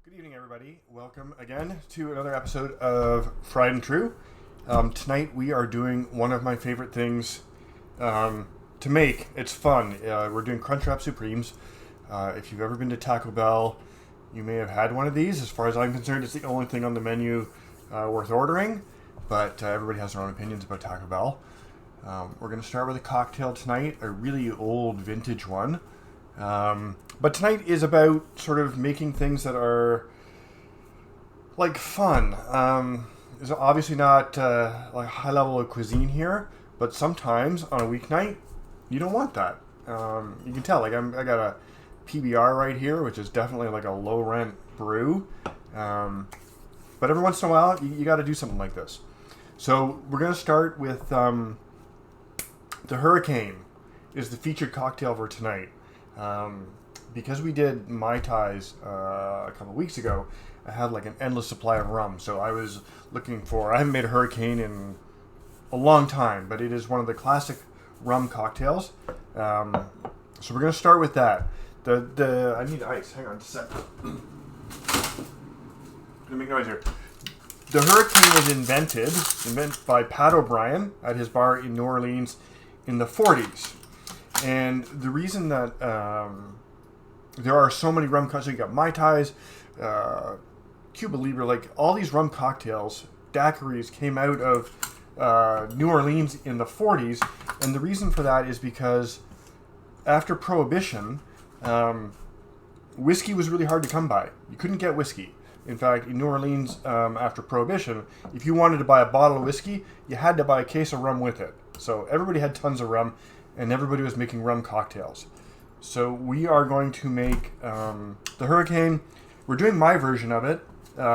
Good evening, everybody. Welcome again to another episode of Fried and True. Tonight we are doing one of my favorite things to make. It's fun. We're doing Crunchwrap Supremes. If you've ever been to Taco Bell, you may have had one of these. As far as I'm concerned, it's the only thing on the menu worth ordering, but everybody has their own opinions about Taco Bell. We're going to start with a cocktail tonight, a really old vintage one. But tonight is about sort of making things that are like fun. It's obviously not like high level of cuisine here, but sometimes on a weeknight you don't want that. You can tell, like I got a PBR right here, which is definitely like a low rent brew. But every once in a while you got to do something like this. So we're gonna start with the Hurricane is the featured cocktail for tonight. Because we did Mai Tais a couple weeks ago, I had like an endless supply of rum. So I was looking for, I haven't made a Hurricane in a long time, but it is one of the classic rum cocktails. So we're going to start with that. I need ice. Hang on just a second. I'm going to make noise here. The Hurricane was invented by Pat O'Brien at his bar in New Orleans in the 40s. And the reason that there are so many rum cocktails, so you got Mai Tais, Cuba Libre, like all these rum cocktails, daiquiris came out of New Orleans in the 40s. And the reason for that is because after Prohibition, whiskey was really hard to come by. You couldn't get whiskey. In fact, in New Orleans, after Prohibition, if you wanted to buy a bottle of whiskey, you had to buy a case of rum with it. So everybody had tons of rum, and everybody was making rum cocktails. So we are going to make the Hurricane. We're doing my version of it,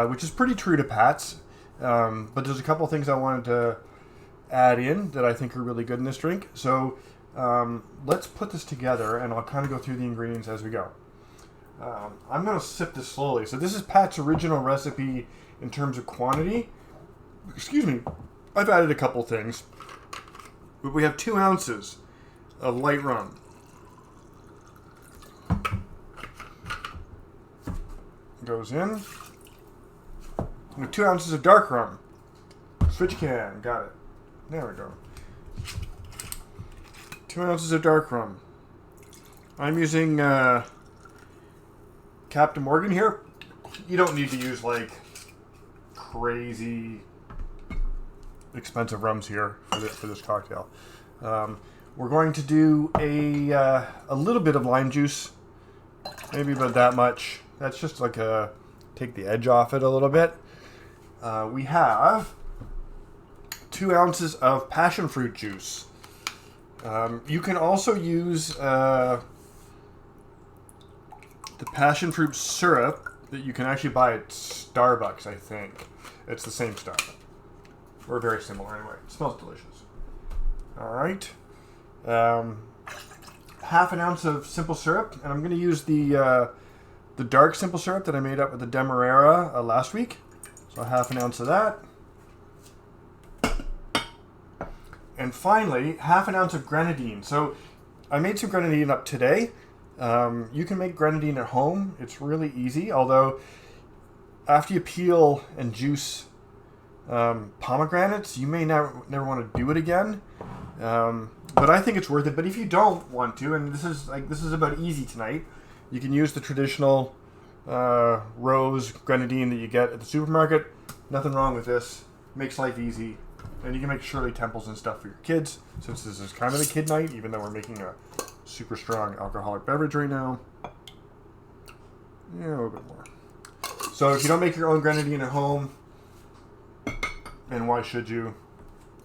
which is pretty true to Pat's. But there's a couple things I wanted to add in that I think are really good in this drink. So let's put this together, and I'll kind of go through the ingredients as we go. I'm going to sip this slowly. So this is Pat's original recipe in terms of quantity. Excuse me. I've added a couple things. But we have 2 ounces of light rum. Goes in. With 2 ounces of dark rum. Switch can. Got it. There we go. 2 ounces of dark rum. I'm using Captain Morgan here. You don't need to use like crazy expensive rums here for this cocktail. We're going to do a little bit of lime juice, maybe about that much. That's just like take the edge off it a little bit. We have 2 ounces of passion fruit juice. You can also use the passion fruit syrup that you can actually buy at Starbucks, I think. It's the same stuff. Or very similar anyway. It smells delicious. Alright. Half an ounce of simple syrup. And I'm going to use the dark simple syrup that I made up with the Demerara last week. So half an ounce of that. And finally, half an ounce of grenadine. So I made some grenadine up today. You can make grenadine at home. It's really easy. Although, after you peel and juice pomegranates, you may never want to do it again. But I think it's worth it. But if you don't want to, and this is about easy tonight, you can use the traditional rose grenadine that you get at the supermarket. Nothing wrong with this. Makes life easy. And you can make Shirley Temples and stuff for your kids, since this is kind of a kid night, even though we're making a super strong alcoholic beverage right now. Yeah, a little bit more. So if you don't make your own grenadine at home, and why should you?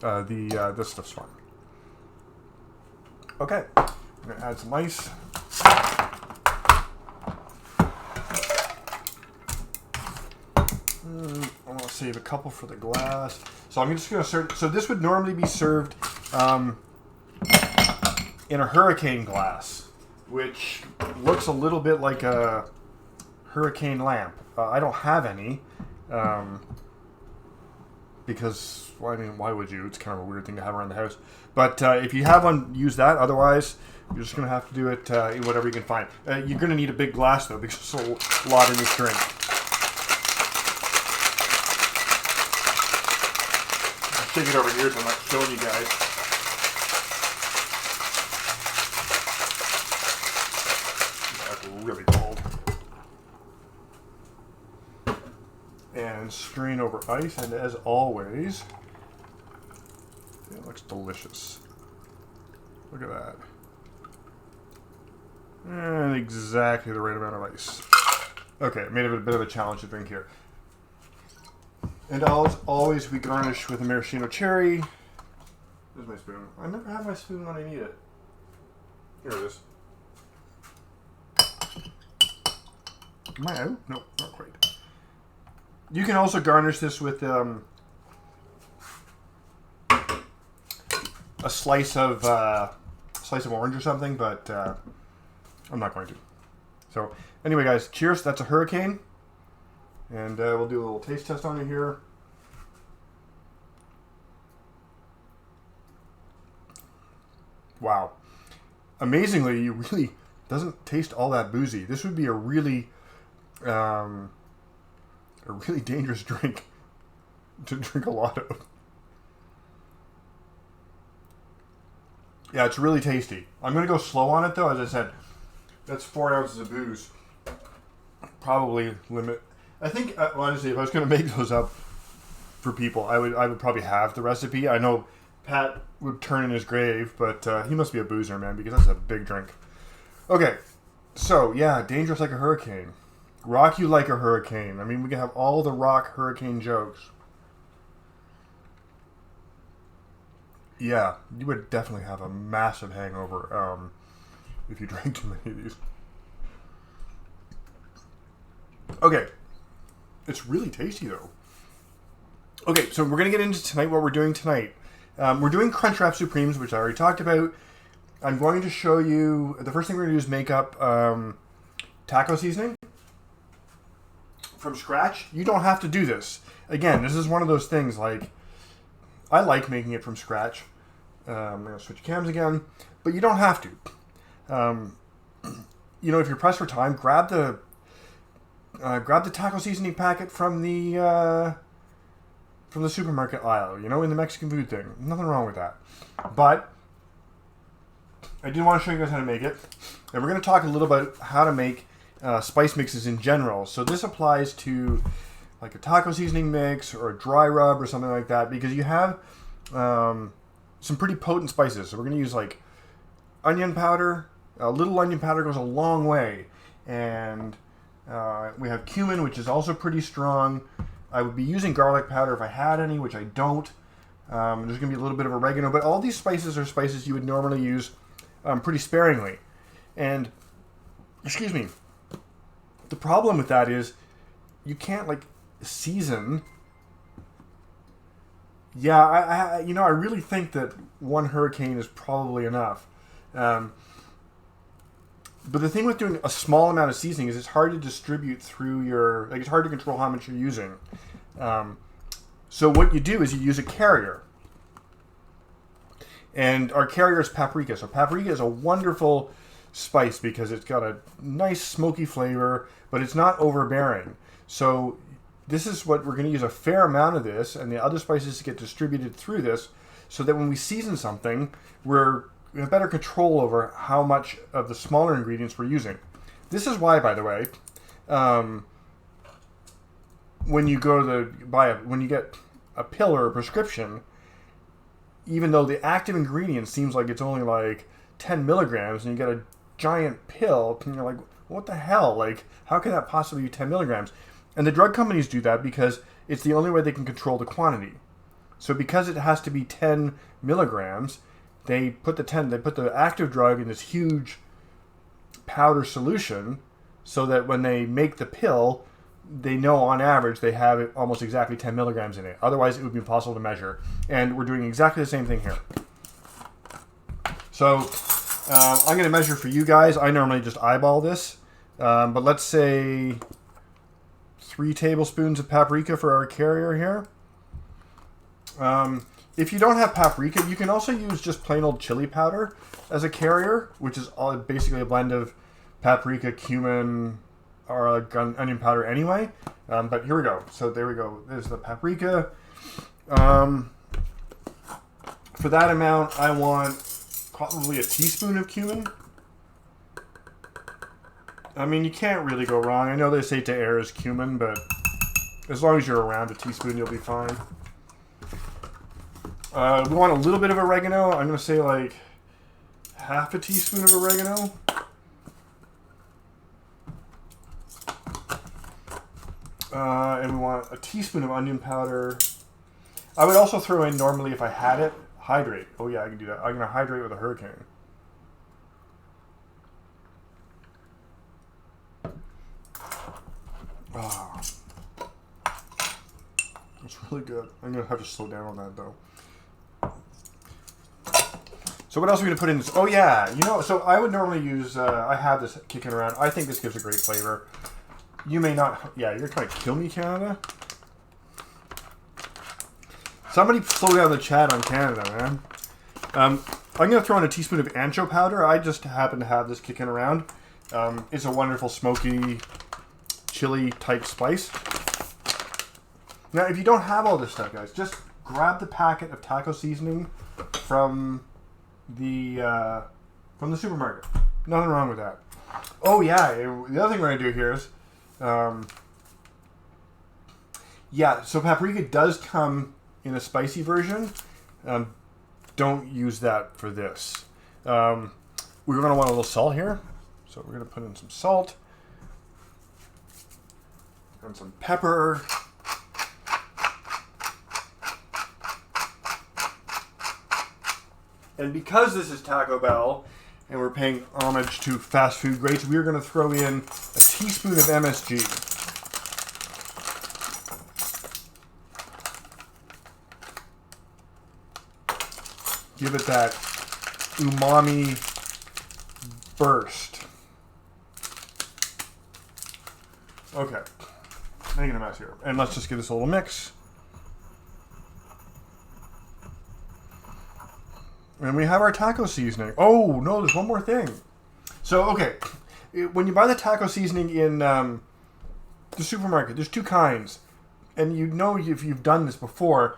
This stuff's fine. Okay, I'm gonna add some ice. I want to save a couple for the glass. So I'm just going to serve. So this would normally be served in a Hurricane glass, which looks a little bit like a Hurricane lamp. I don't have any because, well, I mean, why would you? It's kind of a weird thing to have around the house. But if you have one, use that. Otherwise, you're just going to have to do it in whatever you can find. You're going to need a big glass, though, because there's a lot in this drink. stick it over here so I'm not showing you guys. That's really cold. And strain over ice, and as always, it looks delicious. Look at that. And exactly the right amount of ice. Okay, made it a bit of a challenge to drink here. And as always, we garnish with a maraschino cherry. There's my spoon. I never have my spoon when I need it. Here it is. Am I out? No, not quite. You can also garnish this with a slice of orange or something, but I'm not going to. So anyway, guys, cheers. That's a hurricane. And we'll do a little taste test on it here. Wow. amazingly, it really doesn't taste all that boozy. This would be a really dangerous drink to drink a lot of. Yeah, it's really tasty. I'm going to go slow on it, though. As I said, that's 4 ounces of booze. Probably limit. I think, honestly, if I was going to make those up for people, I would probably have the recipe. I know Pat would turn in his grave, but he must be a boozer, man, because that's a big drink. Okay, so, yeah, dangerous like a hurricane. Rock you like a hurricane. I mean, we can have all the rock hurricane jokes. Yeah, you would definitely have a massive hangover if you drank too many of these. Okay, it's really tasty though. Okay, so we're gonna get into tonight. What we're doing tonight, we're doing Crunchwrap Supremes, which I already talked about. I'm going to show you. The first thing we're gonna do is make up taco seasoning from scratch. You don't have to do this. Again, this is one of those things like. I like making it from scratch. I'm going to switch cams again. But you don't have to. You know, if you're pressed for time, grab the taco seasoning packet from the supermarket aisle, you know, in the Mexican food thing. Nothing wrong with that. But I did want to show you guys how to make it. And we're going to talk a little about how to make spice mixes in general. So this applies to like a taco seasoning mix or a dry rub or something like that, because you have some pretty potent spices. So we're going to use like onion powder. A little onion powder goes a long way. And we have cumin, which is also pretty strong. I would be using garlic powder if I had any, which I don't. There's going to be a little bit of oregano, but all these spices are spices you would normally use pretty sparingly. And, excuse me, the problem with that is you can't like season. Yeah, I really think that one hurricane is probably enough. But the thing with doing a small amount of seasoning is it's hard to distribute through your, like it's hard to control how much you're using. So what you do is you use a carrier. And our carrier is paprika. So paprika is a wonderful spice because it's got a nice smoky flavor, but it's not overbearing. So this is what we're going to use a fair amount of this, and the other spices get distributed through this, so that when we season something, we have better control over how much of the smaller ingredients we're using. This is why, by the way, when you go to when you get a pill or a prescription, even though the active ingredient seems like it's only like 10 milligrams, and you get a giant pill, and you're like, what the hell? Like, how can that possibly be 10 milligrams? And the drug companies do that because it's the only way they can control the quantity. So because it has to be 10 milligrams, they put the active drug in this huge powder solution, so that when they make the pill, they know on average they have almost exactly 10 milligrams in it. Otherwise, it would be impossible to measure. And we're doing exactly the same thing here. So I'm going to measure for you guys. I normally just eyeball this, but let's say 3 tablespoons of paprika for our carrier here. If you don't have paprika, you can also use just plain old chili powder as a carrier, which is basically a blend of paprika, cumin, or onion powder anyway. But here we go. So there we go. There's the paprika. For that amount, I want probably a teaspoon of cumin. I mean, you can't really go wrong. I know they say to err is cumin, but as long as you're around a teaspoon, you'll be fine. We want a little bit of oregano. I'm going to say like half a teaspoon of oregano. And we want a teaspoon of onion powder. I would also throw in, normally if I had it, hydrate. Oh yeah, I can do that. I'm going to hydrate with a hurricane. Ah, that's really good. I'm going to have to slow down on that though. So what else are we going to put in this? Oh yeah, you know, so I would normally use, I have this kicking around. I think this gives a great flavor. You may not, yeah, you're trying to kill me, Canada? Somebody slow down the chat on Canada, man. I'm going to throw in a teaspoon of ancho powder. I just happen to have this kicking around. It's a wonderful smoky chili type spice. Now, if you don't have all this stuff, guys, just grab the packet of taco seasoning from the supermarket. Nothing wrong with that. Oh yeah, the other thing we're gonna do here is, yeah. So paprika does come in a spicy version. Don't use that for this. We're gonna want a little salt here, so we're gonna put in some salt and some pepper. And because this is Taco Bell, and we're paying homage to fast food greats, we're going to throw in a teaspoon of MSG. Give it that umami burst. Okay, making a mess here. And let's just give this a little mix. And we have our taco seasoning. Oh, no, there's one more thing. So, okay, when you buy the taco seasoning in the supermarket, there's two kinds. And you know if you've done this before,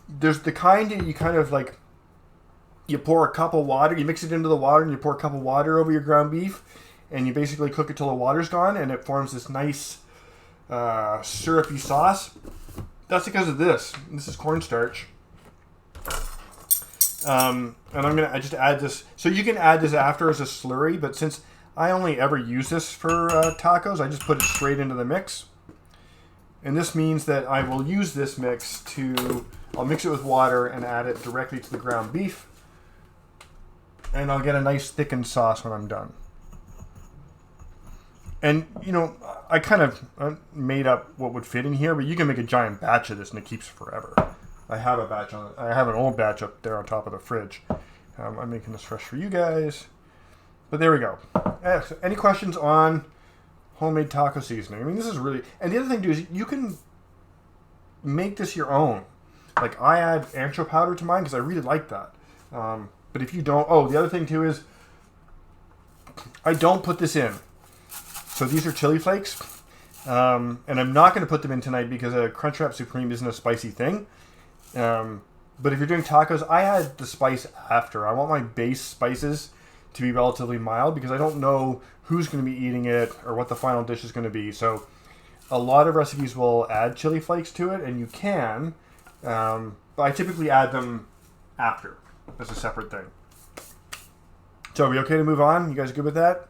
there's the kind that you kind of like, you pour a cup of water, you mix it into the water, and you pour a cup of water over your ground beef, and you basically cook it till the water's gone, and it forms this nice syrupy sauce. That's because of this. This is cornstarch. And I just add this. So you can add this after as a slurry, but since I only ever use this for tacos, I just put it straight into the mix. And this means that I will use this mix I'll mix it with water and add it directly to the ground beef. And I'll get a nice thickened sauce when I'm done. And, you know, I kind of made up what would fit in here, but you can make a giant batch of this and it keeps forever. I have a batch on it. I have an old batch up there on top of the fridge. I'm making this fresh for you guys. But there we go. Any questions on homemade taco seasoning? I mean, this is really... And the other thing, too, is you can make this your own. Like, I add ancho powder to mine because I really like that. But if you don't... Oh, the other thing, too, is I don't put this in. So these are chili flakes. And I'm not going to put them in tonight because a Crunchwrap Supreme isn't a spicy thing. But if you're doing tacos, I add the spice after. I want my base spices to be relatively mild because I don't know who's going to be eating it or what the final dish is going to be. So a lot of recipes will add chili flakes to it, and you can. But I typically add them after as a separate thing. So are we okay to move on? You guys good with that?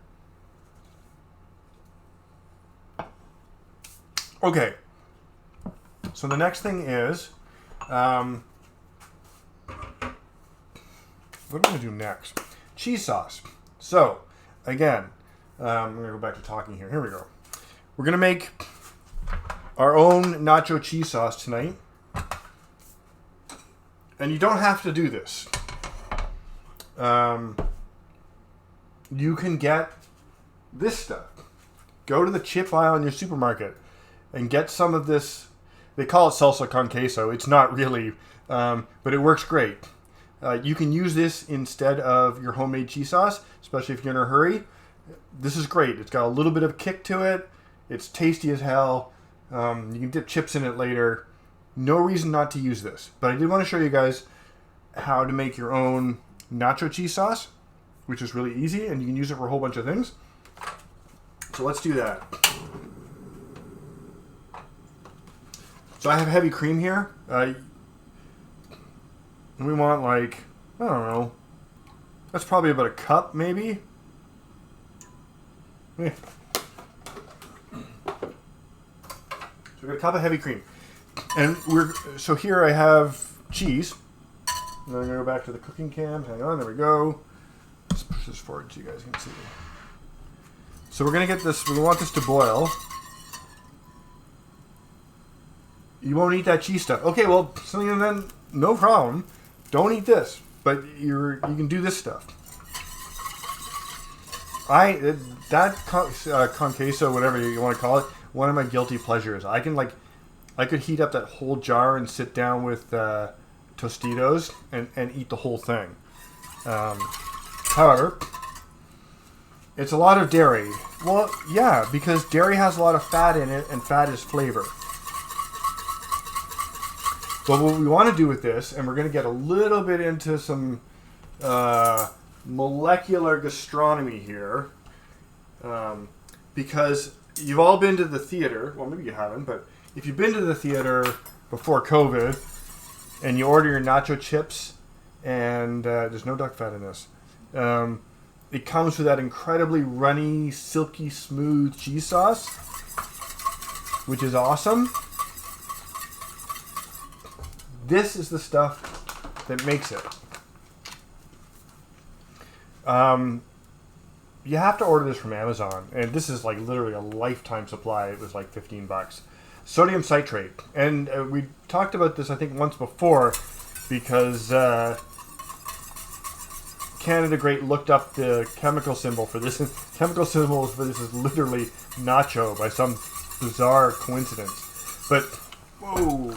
Okay. So the next thing is... what am I going to do next? Cheese sauce. So, again, I'm going to go back to talking here. Here we go. We're going to make our own nacho cheese sauce tonight. And you don't have to do this. You can get this stuff. Go to the chip aisle in your supermarket and get some of this. They call it salsa con queso. It's not really, but it works great. You can use this instead of your homemade cheese sauce, especially if you're in a hurry. This is great. It's got a little bit of kick to it. It's tasty as hell. You can dip chips in it later. No reason not to use this. But I did want to show you guys how to make your own nacho cheese sauce, which is really easy, and you can use it for a whole bunch of things. So let's do that. So I have heavy cream here. We want like, I don't know, that's probably about a cup maybe. Yeah. So we got a cup of heavy cream. And so here I have cheese. And then I'm going to go back to the cooking cam. Hang on, there we go. Let's push this forward so you guys can see. So we're going to get this, we want this to boil. You won't eat that cheese stuff. Okay, well, so then no problem. Don't eat this, but you can do this stuff. Con queso, whatever you want to call it, one of my guilty pleasures. I could heat up that whole jar and sit down with Tostitos and eat the whole thing. However, it's a lot of dairy. Well, yeah, because dairy has a lot of fat in it, and fat is flavor. But what we want to do with this, and we're going to get a little bit into some molecular gastronomy here, because you've all been to the theater. Well, maybe you haven't, but if you've been to the theater before COVID, and you order your nacho chips, and there's no duck fat in this, it comes with that incredibly runny, silky, smooth cheese sauce, which is awesome. This is the stuff that makes it. You have to order this from Amazon, and this is like literally a lifetime supply. It was like $15. Sodium citrate, and we talked about this I think once before, because Canada Great looked up the chemical symbol for this. Chemical symbol for this is literally nacho by some bizarre coincidence. But whoa.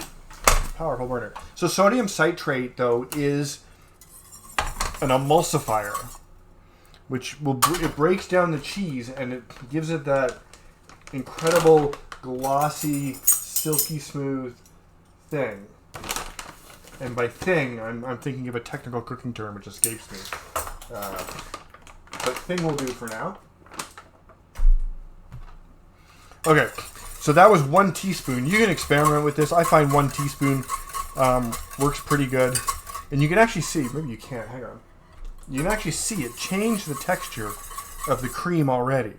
Powerful burner. So sodium citrate, though, is an emulsifier, which it breaks down the cheese and it gives it that incredible glossy, silky smooth thing. And by thing, I'm thinking of a technical cooking term which escapes me. But thing will do for now. Okay. So that was 1 teaspoon. You can experiment with this. I find 1 teaspoon works pretty good. And you can actually see, maybe you can't, hang on. You can actually see it change the texture of the cream already.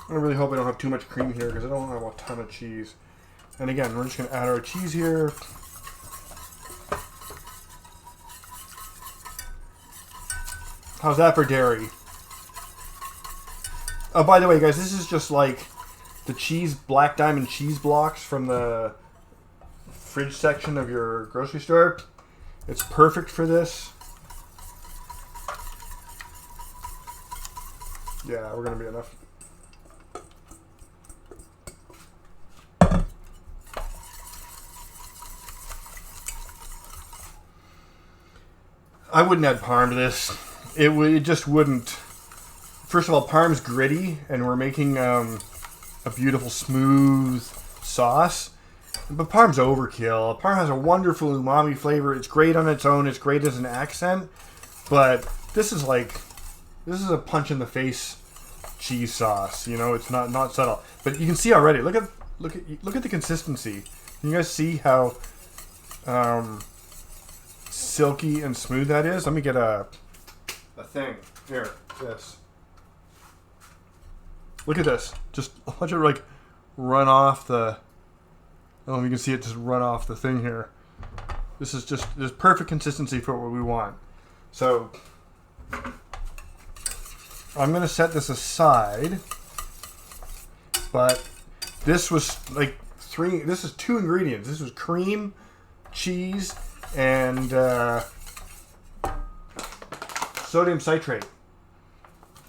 I really hope I don't have too much cream here because I don't have a ton of cheese. And again, we're just going to add our cheese here. How's that for dairy? Oh, by the way, guys, this is just like the cheese, Black Diamond cheese blocks from the fridge section of your grocery store. It's perfect for this. Yeah, we're going to be enough. I wouldn't add parm to this. It just wouldn't. First of all, parm's gritty, and we're making a beautiful, smooth sauce. But parm's overkill. Parm has a wonderful umami flavor. It's great on its own. It's great as an accent. But this is a punch in the face cheese sauce. You know, it's not subtle. But you can see already. Look at the consistency. Can you guys see how silky and smooth that is? Let me get a thing here. This. Look at this. Just watch it like run off the. Oh, you can see it just run off the thing here. This is perfect consistency for what we want. So I'm going to set this aside. But this was like this is 2 ingredients. This was cream, cheese, and sodium citrate.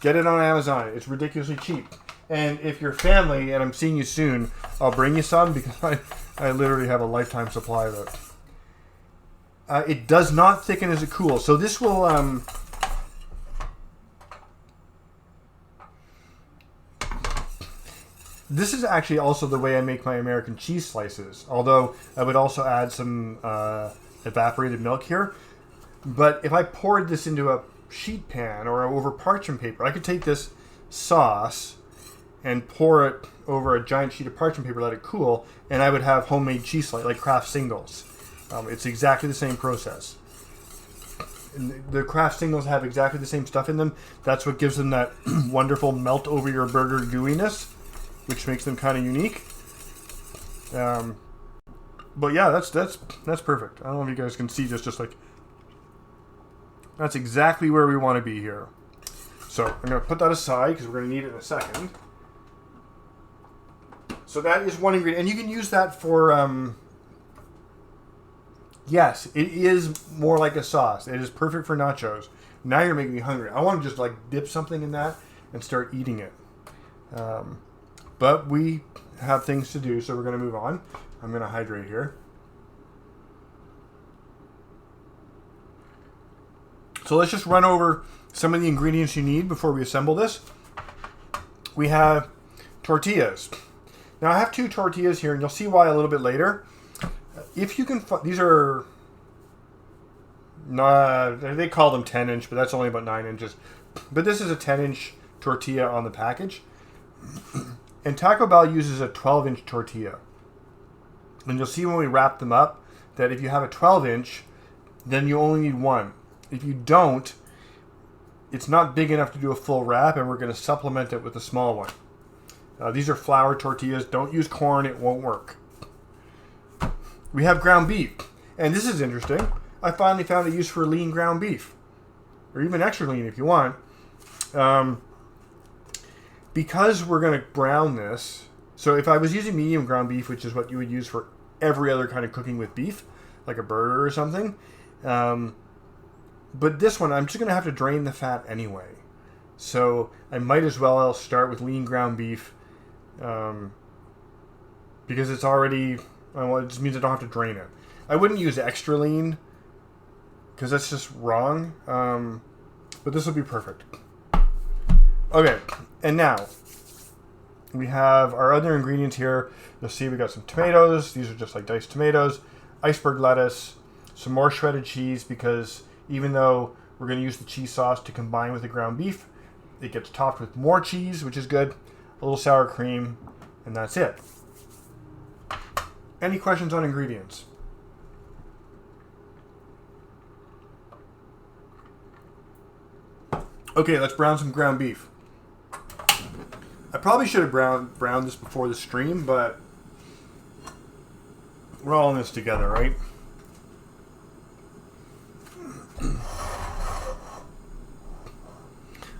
Get it on Amazon. It's ridiculously cheap. And if you're family, and I'm seeing you soon, I'll bring you some because I literally have a lifetime supply of it. It does not thicken as it cools. So this will... This is actually also the way I make my American cheese slices, although I would also add some evaporated milk here. But if I poured this into a sheet pan or over parchment paper, I could take this sauce and pour it over a giant sheet of parchment paper, let it cool, and I would have homemade cheese slice, like Kraft singles. It's exactly the same process. And the Kraft singles have exactly the same stuff in them. That's what gives them that wonderful melt over your burger gooiness, which makes them kind of unique. But yeah, that's perfect. I don't know if you guys can see just like that's exactly where we want to be here. So I'm going to put that aside because we're going to need it in a second. So that is one ingredient, and you can use that for. Yes, it is more like a sauce. It is perfect for nachos. Now you're making me hungry. I want to just like dip something in that and start eating it. But we have things to do, so we're going to move on. I'm going to hydrate here. So let's just run over some of the ingredients you need before we assemble this. We have tortillas. Now I have 2 tortillas here, and you'll see why a little bit later. If you can, these are not, they call them 10-inch, but that's only about 9 inches. But this is a 10-inch tortilla on the package. And Taco Bell uses a 12-inch tortilla. And you'll see when we wrap them up that if you have a 12-inch, then you only need 1. If you don't, it's not big enough to do a full wrap, and we're going to supplement it with a small one. These are flour tortillas. Don't use corn. It won't work. We have ground beef. And this is interesting. I finally found a use for lean ground beef. Or even extra lean if you want. Because we're going to brown this. So if I was using medium ground beef, which is what you would use for every other kind of cooking with beef, like a burger or something. But this one, I'm just going to have to drain the fat anyway. So I might as well start with lean ground beef. Because it's already... Well, it just means I don't have to drain it. I wouldn't use extra lean because that's just wrong. But this will be perfect. Okay, and now we have our other ingredients here. You'll see we got some tomatoes. These are just like diced tomatoes, iceberg lettuce, some more shredded cheese because even though we're going to use the cheese sauce to combine with the ground beef, it gets topped with more cheese, which is good. A little sour cream, and that's it. Any questions on ingredients? Okay, let's brown some ground beef. I probably should have browned this before the stream, but we're all in this together, right?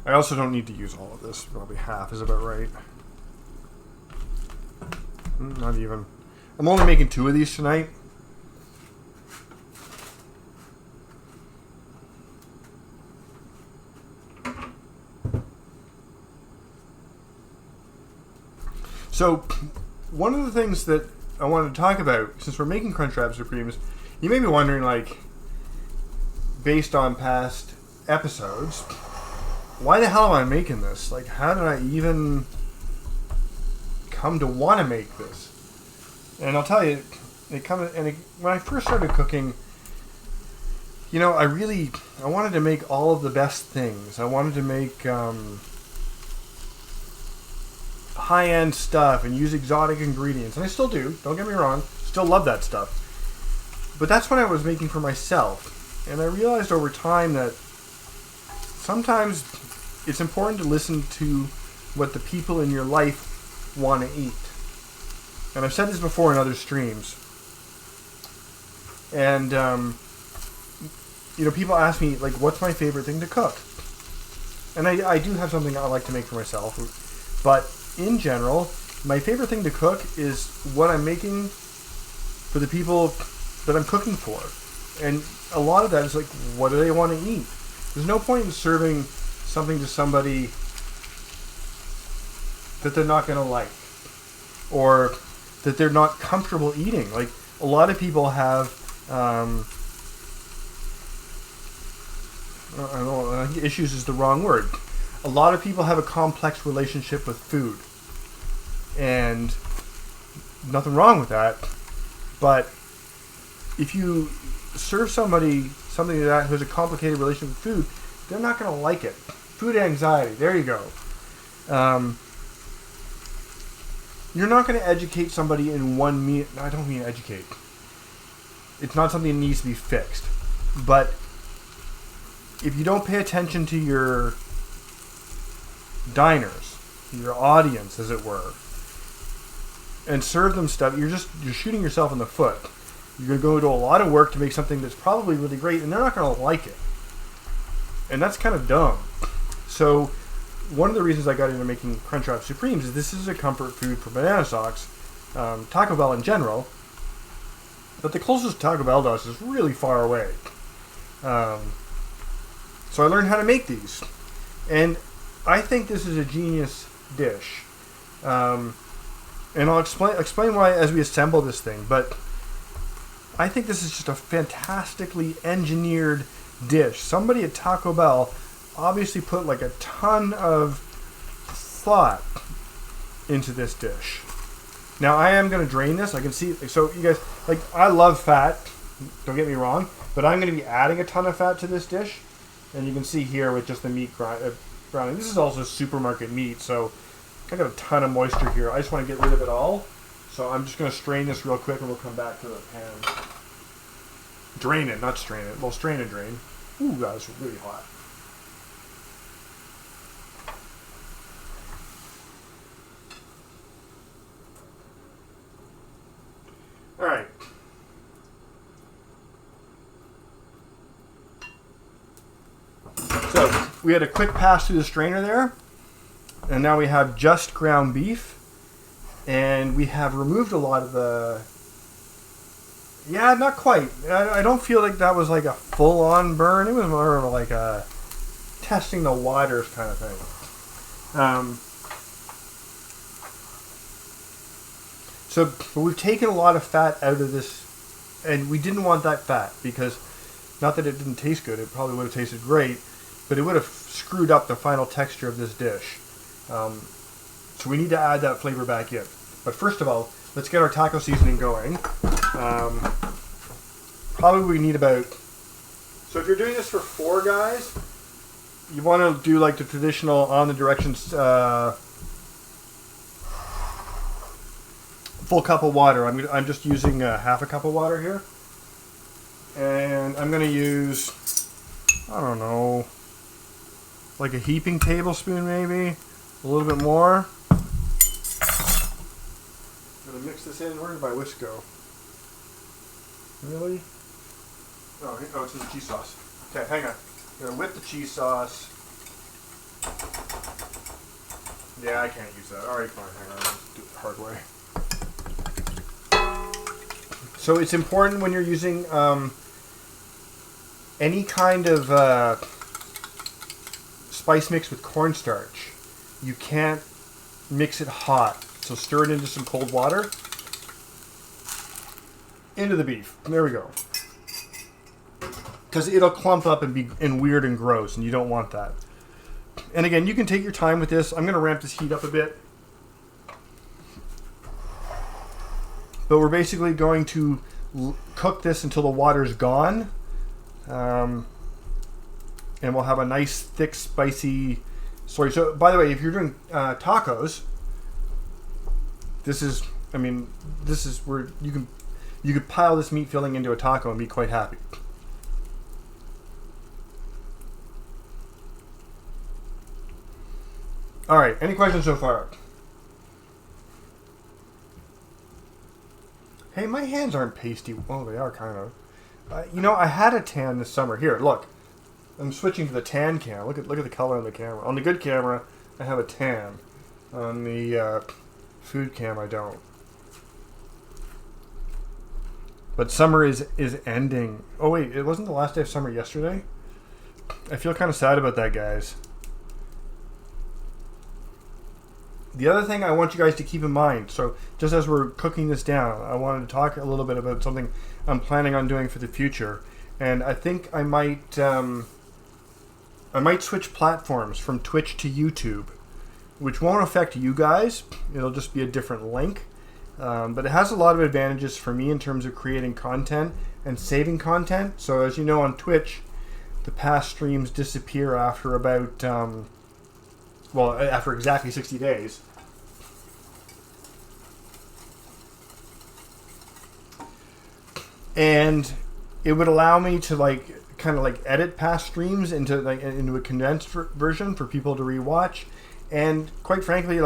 I also don't need to use all of this. Probably half is about right. Not even. I'm only making 2 of these tonight. So, one of the things that I wanted to talk about, since we're making Crunchwrap Supremes, you may be wondering, like, based on past episodes, why the hell am I making this? Like, how did I even come to want to make this? And I'll tell you, when I first started cooking, you know, I wanted to make all of the best things. I wanted to make high-end stuff and use exotic ingredients. And I still do, don't get me wrong. Still love that stuff. But that's what I was making for myself. And I realized over time that sometimes it's important to listen to what the people in your life want to eat. And I've said this before in other streams. And, you know, people ask me, like, what's my favorite thing to cook? And I do have something I like to make for myself. But in general, my favorite thing to cook is what I'm making for the people that I'm cooking for. And a lot of that is, like, what do they want to eat? There's no point in serving something to somebody that they're not going to like. Or that they're not comfortable eating. Like, a lot of people have, I don't know, issues is the wrong word. A lot of people have a complex relationship with food. and nothing wrong with that. But if you serve somebody something like that who has a complicated relationship with food, they're not going to like it. Food anxiety. There you go. You're not going to educate somebody in one meal. No, I don't mean educate. It's not something that needs to be fixed. But if you don't pay attention to your diners, your audience, as it were, and serve them stuff, you're shooting yourself in the foot. You're going to go to a lot of work to make something that's probably really great, and they're not going to like it. And that's kind of dumb. So one of the reasons I got into making Crunchwrap Supremes is this is a comfort food for banana socks, Taco Bell in general, but the closest Taco Bell to us is really far away. So I learned how to make these, and I think this is a genius dish. And I'll explain why as we assemble this thing, but I think this is just a fantastically engineered dish. Somebody at Taco Bell obviously put like a ton of thought into this dish. Now I am going to drain this. I can see, so you guys, like, I love fat, don't get me wrong, but I'm going to be adding a ton of fat to this dish, and you can see here with just the meat browning. This is also supermarket meat, so I got a ton of moisture here. I just want to get rid of it all, so I'm just going to strain this real quick and we'll come back to the pan. Drain it, not strain it. Well, strain and drain. Ooh, that's really hot. All right. So we had a quick pass through the strainer there, and now we have just ground beef, and we have removed a lot of the. Yeah, not quite. I don't feel like that was like a full-on burn. It was more of like a testing the waters kind of thing. So we've taken a lot of fat out of this, and we didn't want that fat because, not that it didn't taste good, it probably would have tasted great, but it would have screwed up the final texture of this dish. So we need to add that flavor back in. But first of all, let's get our taco seasoning going. Probably we need about, so if you're doing this for 4 guys, you want to do like the traditional on the directions full cup of water. I'm just using half a cup of water here, and I'm going to use, I don't know, like a heaping tablespoon maybe, a little bit more. I'm going to mix this in. Where did my whisk go? Really? Oh, it's in the cheese sauce. Okay, hang on. I'm going to whip the cheese sauce. Yeah, I can't use that. Alright, fine. Hang on. Let's do it the hard way. So it's important when you're using any kind of spice mix with cornstarch, you can't mix it hot. So stir it into some cold water. Into the beef. There we go. Because it'll clump up and be weird and gross, and you don't want that. And again, you can take your time with this. I'm going to ramp this heat up a bit. But we're basically going to cook this until the water's gone. And we'll have a nice, thick, spicy soy. So, by the way, if you're doing tacos, this is where you could pile this meat filling into a taco and be quite happy. All right, any questions so far? Hey, my hands aren't pasty. Oh, they are kind of. I had a tan this summer. Here, look. I'm switching to the tan cam. Look at the color on the camera. On the good camera, I have a tan. On the food cam, I don't. But summer is ending. Oh wait, it wasn't the last day of summer yesterday? I feel kind of sad about that, guys. The other thing I want you guys to keep in mind, so just as we're cooking this down, I wanted to talk a little bit about something I'm planning on doing for the future. And I think I might switch platforms from Twitch to YouTube. which won't affect you guys. It'll just be a different link. But it has a lot of advantages for me in terms of creating content and saving content. So as you know, on Twitch, the past streams disappear after about, after exactly 60 days. And it would allow me to kind of edit past streams into a condensed version for people to rewatch. And quite frankly,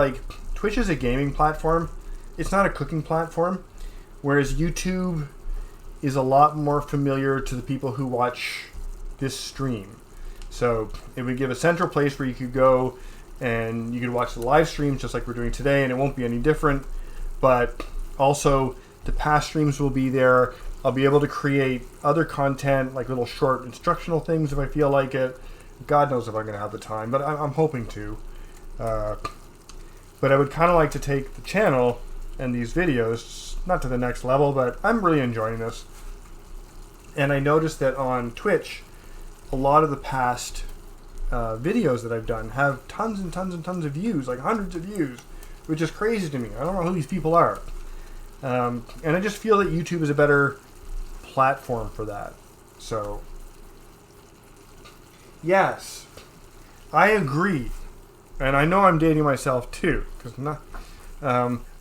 Twitch is a gaming platform. It's not a cooking platform, whereas YouTube is a lot more familiar to the people who watch this stream. So it would give a central place where you could go and you could watch the live streams just like we're doing today, and it won't be any different. But also the past streams will be there. I'll be able to create other content, like little short instructional things if I feel like it. God knows if I'm going to have the time, but I'm hoping to. But I would kind of like to take the channel and these videos, not to the next level, but I'm really enjoying this. And I noticed that on Twitch, a lot of the past videos that I've done have tons and tons and tons of views, like hundreds of views, which is crazy to me. I don't know who these people are. And I just feel that YouTube is a better platform for that. So, yes, I agree. And I know I'm dating myself too, because not.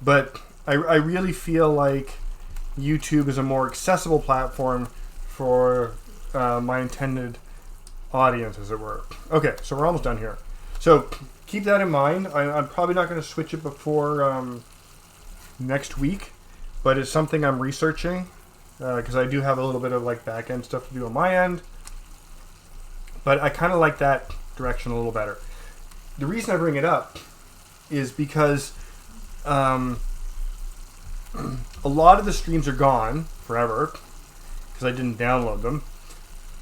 But I really feel like YouTube is a more accessible platform for my intended audience, as it were. Okay, so we're almost done here. So keep that in mind. I'm probably not going to switch it before next week, but it's something I'm researching because I do have a little bit of back end stuff to do on my end. But I kind of like that direction a little better. The reason I bring it up is because a lot of the streams are gone forever because I didn't download them.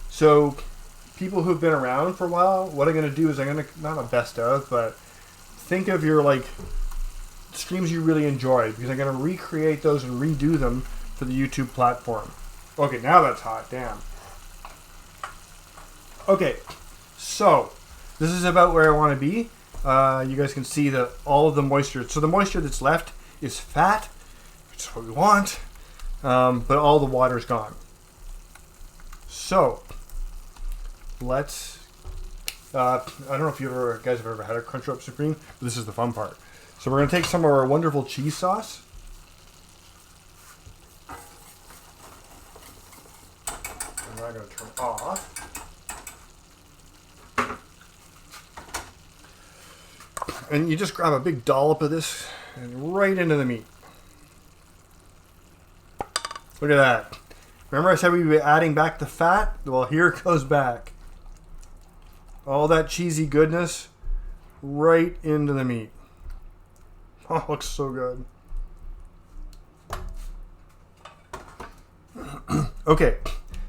So people who've been around for a while, what I'm going to do is I'm going to, not a best of, but think of your streams you really enjoyed, because I'm going to recreate those and redo them for the YouTube platform. Okay, now that's hot, damn. Okay, so this is about where I want to be. You guys can see that all of the moisture, so the moisture that's left is fat, which is what we want, but all the water's gone. So let's, I don't know if you guys have ever had a Crunchwrap Supreme, but this is the fun part. So we're going to take some of our wonderful cheese sauce. And I'm going to turn off. And you just grab a big dollop of this and right into the meat. Look at that. Remember I said we'd be adding back the fat? Well, here it goes back. All that cheesy goodness right into the meat. Oh, it looks so good. Okay,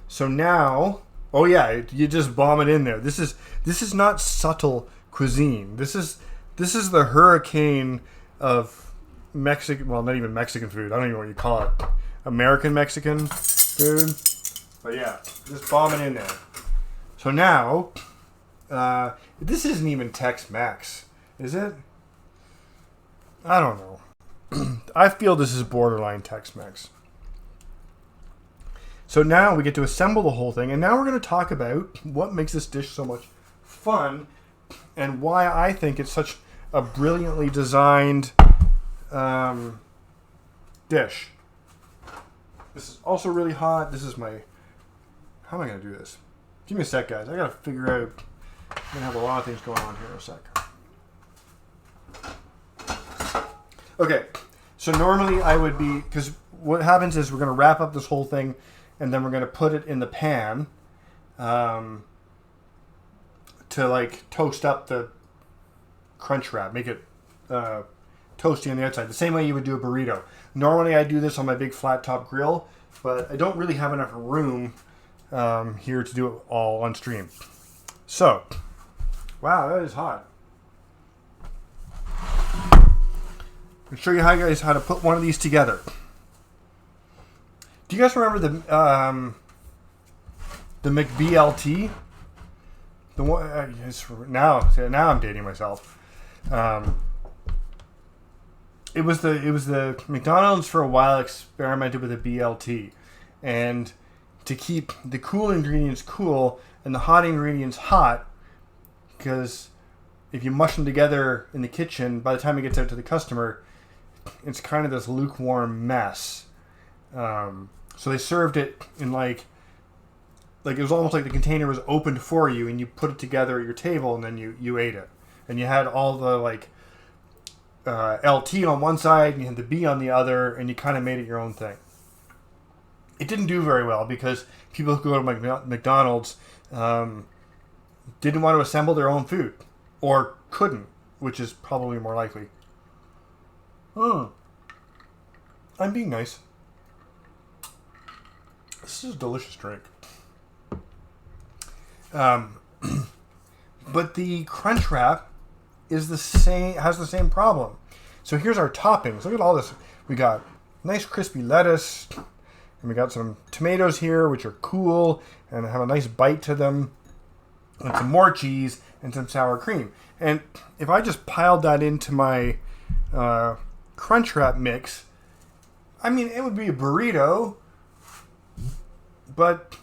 so now, oh yeah, you just bomb it in there. This is not subtle cuisine. This is the hurricane of Mexican, well, not even Mexican food. I don't even know what you call it. American Mexican food. But yeah, just bomb it in there. So now, this isn't even Tex-Mex, is it? I don't know. I feel this is borderline Tex-Mex. So now we get to assemble the whole thing, and now we're going to talk about what makes this dish so much fun and why I think it's such a brilliantly designed dish. This is also really hot. This is my... How am I going to do this? Give me a sec, guys. I got to figure out... I'm going to have a lot of things going on here in a sec. Okay, so normally I would be... Because what happens is we're going to wrap up this whole thing, and then we're going to put it in the pan to toast up the crunch wrap, make it toasty on the outside, the same way you would do a burrito. Normally I do this on my big flat top grill, but I don't really have enough room here to do it all on stream. So, wow, that is hot. I'll show you guys how to put one of these together. Do you guys remember the McBLT? The one now I'm dating myself. it was the McDonald's for a while experimented with a BLT, and to keep the cool ingredients cool and the hot ingredients hot, because if you mush them together in the kitchen, by the time it gets out to the customer, it's kind of this lukewarm mess. So they served it in like it was almost like the container was opened for you, and you put it together at your table, and then you ate it, and you had all the like LT on one side, and you had the B on the other, and you kind of made it your own thing. It didn't do very well because people who go to McDonald's didn't want to assemble their own food, or couldn't, which is probably more likely. I'm being nice. This is a delicious drink. But the Crunchwrap is has the same problem. So here's our toppings. Look at all this. We got nice crispy lettuce, and we got some tomatoes here, which are cool and have a nice bite to them, and some more cheese and some sour cream. And if I just piled that into my Crunchwrap mix, I mean, it would be a burrito, but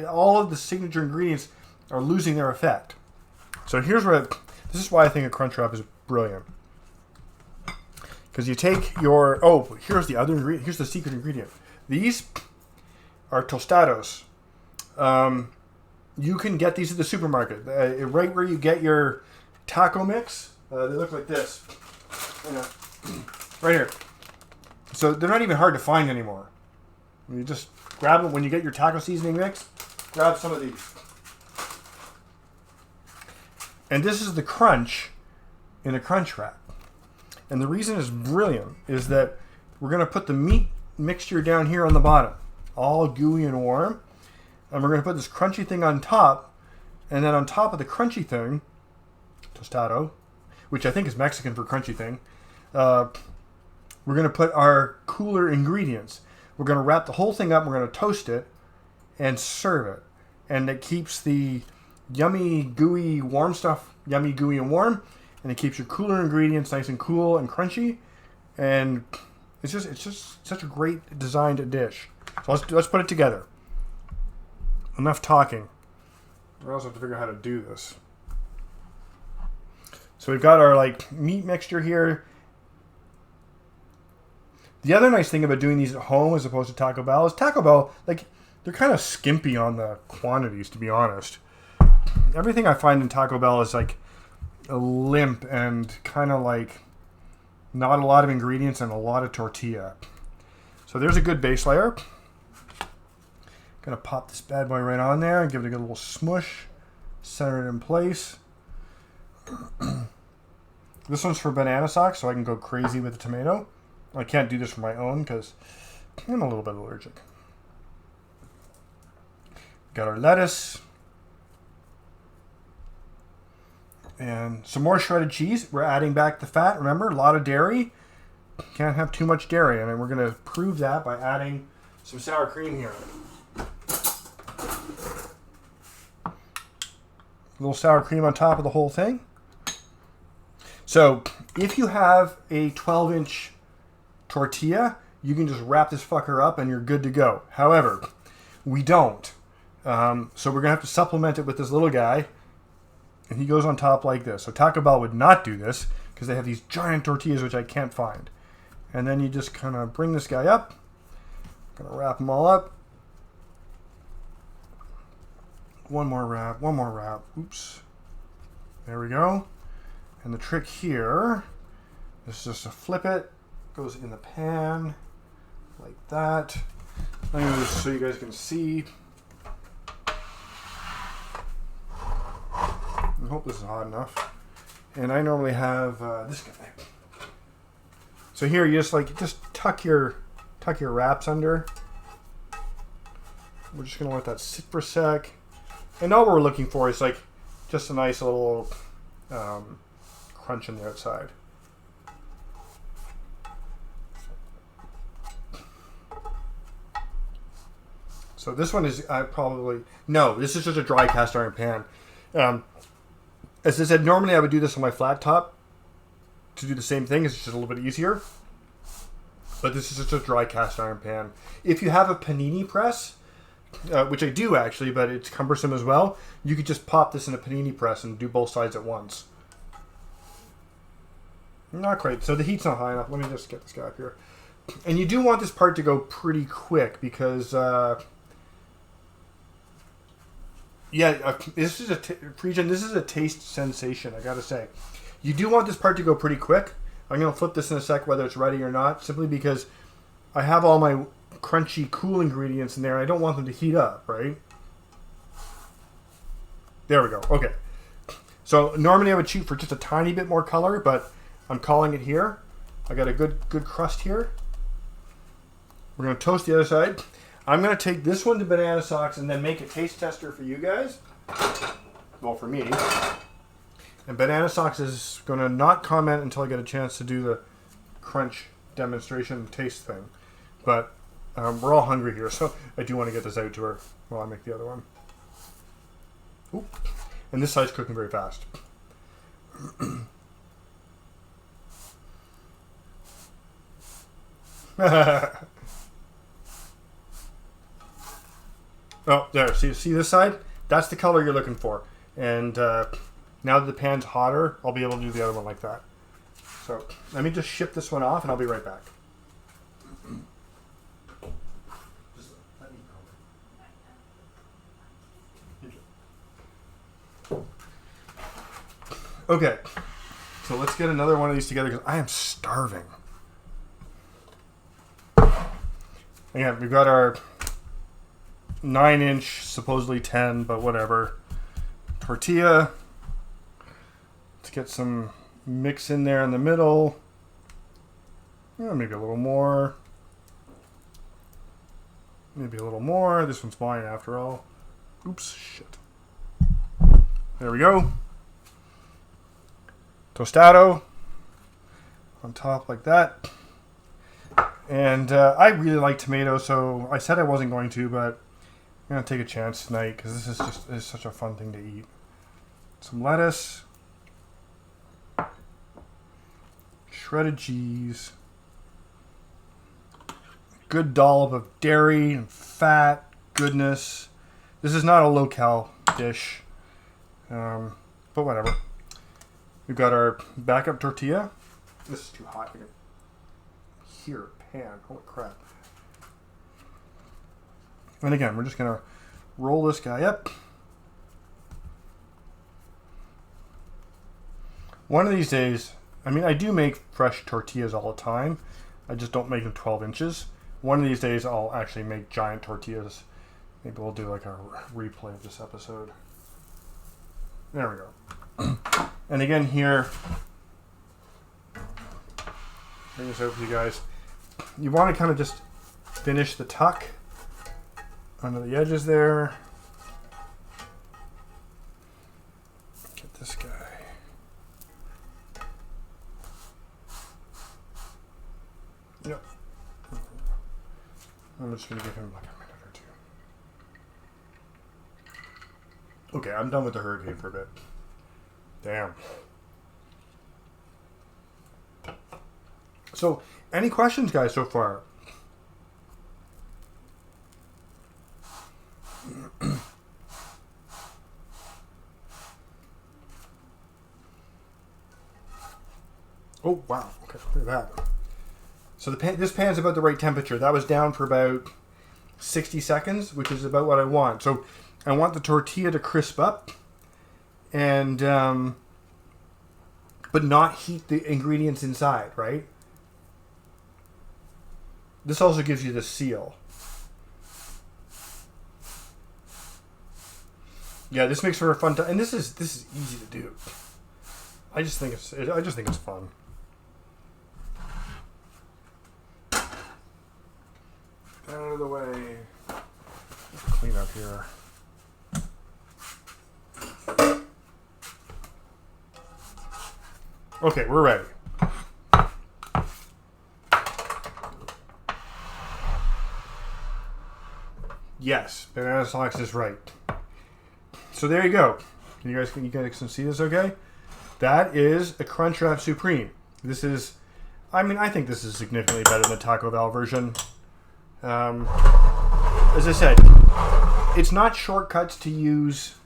all of the signature ingredients are losing their effect. So this is why I think a Crunchwrap is brilliant. Because you take here's the other ingredient. Here's the secret ingredient. These are tostados. You can get these at the supermarket. Right where you get your taco mix. They look like this. Right here. So they're not even hard to find anymore. You just grab them when you get your taco seasoning mix. Grab some of these. And this is the crunch in a Crunchwrap. And the reason it's brilliant is that we're going to put the meat mixture down here on the bottom, all gooey and warm. And we're going to put this crunchy thing on top. And then on top of the crunchy thing, tostado, which I think is Mexican for crunchy thing, we're going to put our cooler ingredients. We're going to wrap the whole thing up. We're going to toast it and serve it. And it keeps the yummy, gooey, warm stuff yummy, gooey, and warm. And it keeps your cooler ingredients nice and cool and crunchy. And it's just such a great designed dish. So let's put it together. Enough talking. We also have to figure out how to do this. So we've got our meat mixture here. The other nice thing about doing these at home as opposed to Taco Bell is Taco Bell, they're kind of skimpy on the quantities, to be honest. Everything I find in Taco Bell is a limp and kind of not a lot of ingredients and a lot of tortilla. So there's a good base layer. Gonna pop this bad boy right on there and give it a good little smush. Center it in place. This one's for banana sauce, so I can go crazy with the tomato. I can't do this for my own because I'm a little bit allergic. Got our lettuce. And some more shredded cheese. We're adding back the fat. Remember, a lot of dairy. Can't have too much dairy. And we're going to prove that by adding some sour cream here. A little sour cream on top of the whole thing. So, if you have a 12-inch tortilla, you can just wrap this fucker up and you're good to go. However, we don't. So we're going to have to supplement it with this little guy. And he goes on top like this. So Taco Bell would not do this because they have these giant tortillas which I can't find. And then you just kind of bring this guy up. Going to wrap them all up. One more wrap. Oops. There we go. And the trick here is just to flip it. Goes in the pan like that. I'm going to just so you guys can see. I hope this is hot enough. And I normally have this guy. So here you just tuck your wraps under. We're just gonna let that sit for a sec. And all we're looking for is just a nice little crunch on the outside. So this one is this is just a dry cast iron pan. As I said, normally I would do this on my flat top, to do the same thing. It's just a little bit easier. But this is just a dry cast iron pan. If you have a panini press, which I do actually, but it's cumbersome as well, you could just pop this in a panini press and do both sides at once. Not quite. So the heat's not high enough. Let me just get this guy up here. And you do want this part to go pretty quick because, this is this is a taste sensation, I gotta say. You do want this part to go pretty quick. I'm going to flip this in a sec whether it's ready or not, simply because I have all my crunchy, cool ingredients in there. I don't want them to heat up, right? There we go. Okay. So normally I would shoot for just a tiny bit more color, but I'm calling it here. I got a good crust here. We're going to toast the other side. I'm going to take this one to banana socks and then make a taste tester for you guys. Well, for me. And Banana Socks is going to not comment until I get a chance to do the crunch demonstration taste thing. But we're all hungry here, so I do want to get this out to her while I make the other one. Oop. And this side's cooking very fast. Oh, there. See this side? That's the color you're looking for. And now that the pan's hotter, I'll be able to do the other one like that. So let me just ship this one off and I'll be right back. Okay, so let's get another one of these together because I am starving. Again, we've got our 9-inch, supposedly 10, but whatever, tortilla. Let's get some mix in there in the middle. Maybe a little more. Maybe a little more. This one's mine after all. Oops, shit. There we go. Tostado on top like that. And I really like tomato, so I said I wasn't going to, but I'm going to take a chance tonight because this is such a fun thing to eat. Some lettuce. Shredded cheese. Good dollop of dairy and fat goodness. This is not a low-cal dish, but whatever. We've got our backup tortilla. This is too hot. I can hear a pan. Holy crap. And again, we're just going to roll this guy up. One of these days, I mean, I do make fresh tortillas all the time. I just don't make them 12 inches. One of these days, I'll actually make giant tortillas. Maybe we'll do like a replay of this episode. There we go. And again here, bring this over to you guys. You want to kind of just finish the tuck under the edges there. Get this guy. Yep. I'm just going to give him like a minute or two. Okay, I'm done with the hurricane for a bit. Damn. So, any questions, guys, so far? Oh, wow. Okay, look at that. So this pan's about the right temperature. That was down for about 60 seconds, which is about what I want. So I want the tortilla to crisp up and but not heat the ingredients inside, right? This also gives you the seal. Yeah, this makes for a fun time, and this is easy to do. I just think it's fun. Out of the way. Let's clean up here. Okay, we're ready. Yes, Banana Socks is right. So there you go. You guys can see this okay? That is a Crunchwrap Supreme. This is, I mean, I think this is significantly better than the Taco Bell version. As I said, it's not shortcuts to use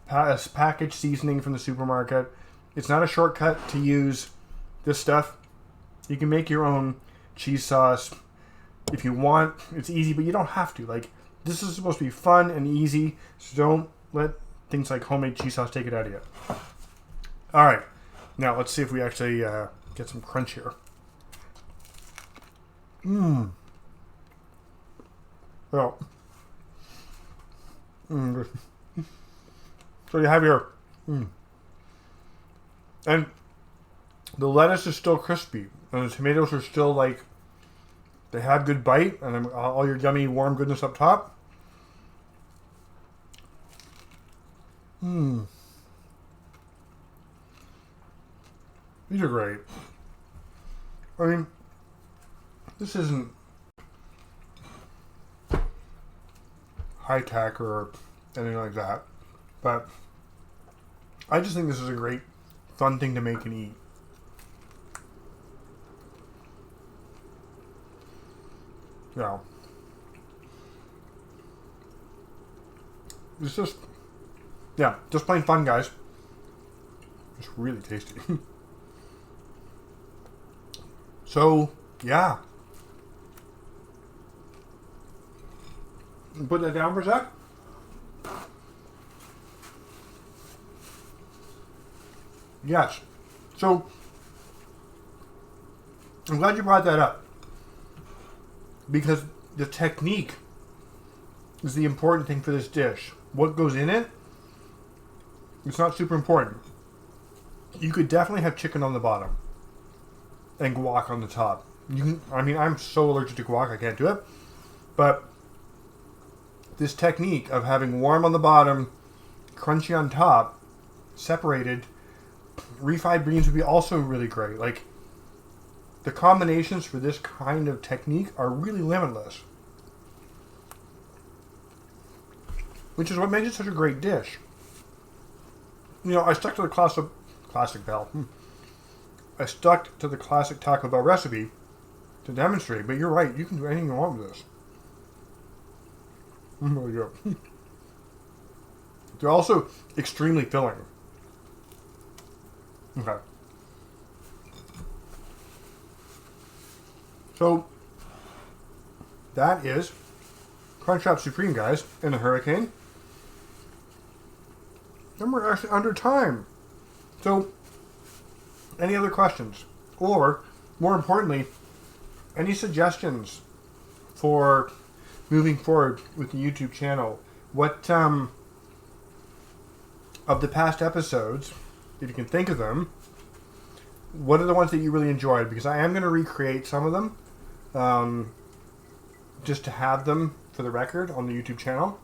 packaged seasoning from the supermarket. It's not a shortcut to use this stuff. You can make your own cheese sauce if you want. It's easy, but you don't have to. Like, this is supposed to be fun and easy, so don't let things like homemade cheese sauce take it out of you. All right, now let's see if we actually get some crunch here. Mmm. Well, so you have your, and the lettuce is still crispy, and the tomatoes are still like, they have good bite, and then all your yummy warm goodness up top. These are great. I mean, this isn't high tech or anything like that, but I just think this is a great, fun thing to make and eat. Yeah. It's just, yeah, just plain fun, guys. It's really tasty. So, yeah. Put that down for a sec. Yes. So, I'm glad you brought that up. Because the technique is the important thing for this dish. What goes in it, it's not super important. You could definitely have chicken on the bottom and guac on the top. You can, I mean, I'm so allergic to guac, I can't do it. But this technique of having warm on the bottom, crunchy on top, separated, refried beans would be also really great. Like, the combinations for this kind of technique are really limitless. Which is what makes it such a great dish. You know, I stuck to the classic Bell. I stuck to the classic Taco Bell recipe to demonstrate, but you're right, you can do anything you want with this. Really good. They're also extremely filling. Okay. So, that is Crunchwrap Supreme, guys, in a hurricane. And we're actually under time. So, any other questions? Or, more importantly, any suggestions for moving forward with the YouTube channel? What, of the past episodes, if you can think of them, what are the ones that you really enjoyed? Because I am going to recreate some of them, just to have them for the record on the YouTube channel.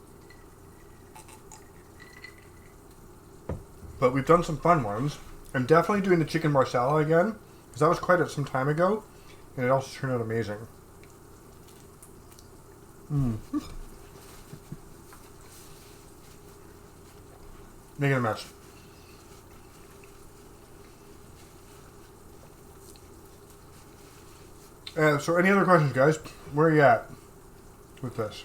But we've done some fun ones. I'm definitely doing the chicken marsala again, because that was quite some time ago, and it also turned out amazing. Making a mess. So any other questions, guys? Where are you at with this?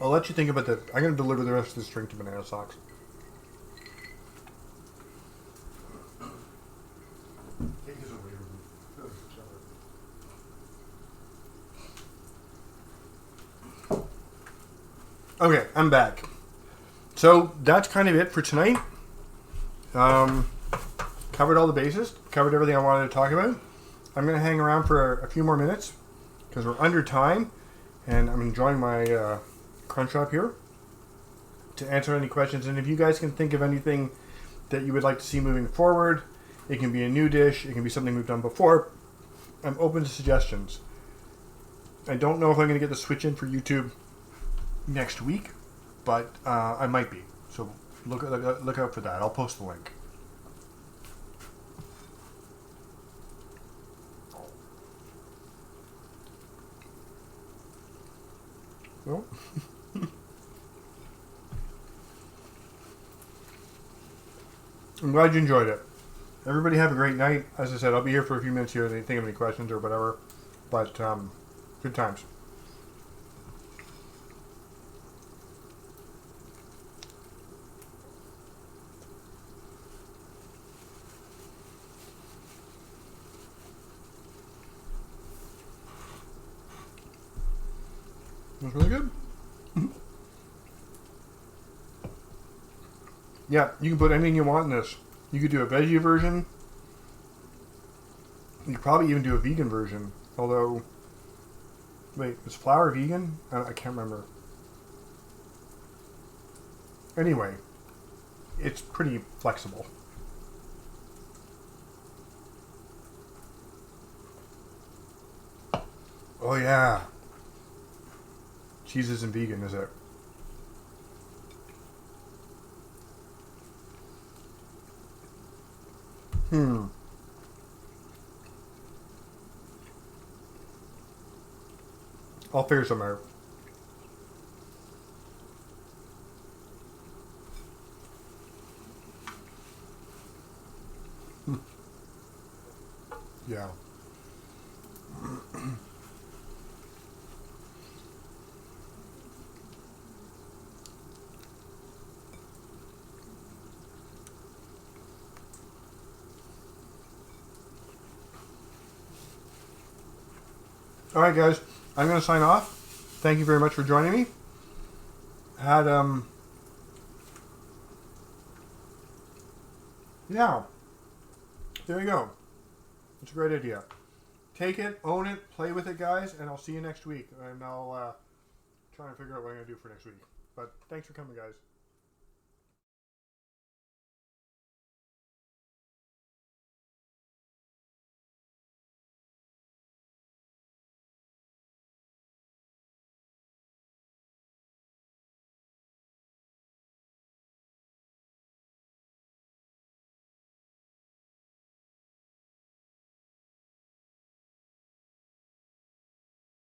I'll let you think about that. I'm going to deliver the rest of this drink to Banana Socks. Okay, I'm back. So that's kind of it for tonight. Covered all the bases. Covered everything I wanted to talk about. I'm going to hang around for a few more minutes because we're under time, and I'm enjoying my Crunchwrap here to answer any questions. And if you guys can think of anything that you would like to see moving forward, it can be a new dish, it can be something we've done before. I'm open to suggestions. I don't know if I'm going to get the switch in for YouTube next week, but I might be. So look out for that. I'll post the link. Well, I'm glad you enjoyed it. Everybody have a great night. As I said, I'll be here for a few minutes here if they think of any questions or whatever. But good times. It was really good. Yeah, you can put anything you want in this. You could do a veggie version. You could probably even do a vegan version. Although, wait, is flour vegan? I can't remember. Anyway, it's pretty flexible. Oh yeah. Cheese isn't vegan, is it? I'll figure some out. Yeah. All right, guys. I'm going to sign off. Thank you very much for joining me. Had yeah. There you go. It's a great idea. Take it, own it, play with it, guys, and I'll see you next week. And I'll try and figure out what I'm going to do for next week. But thanks for coming, guys.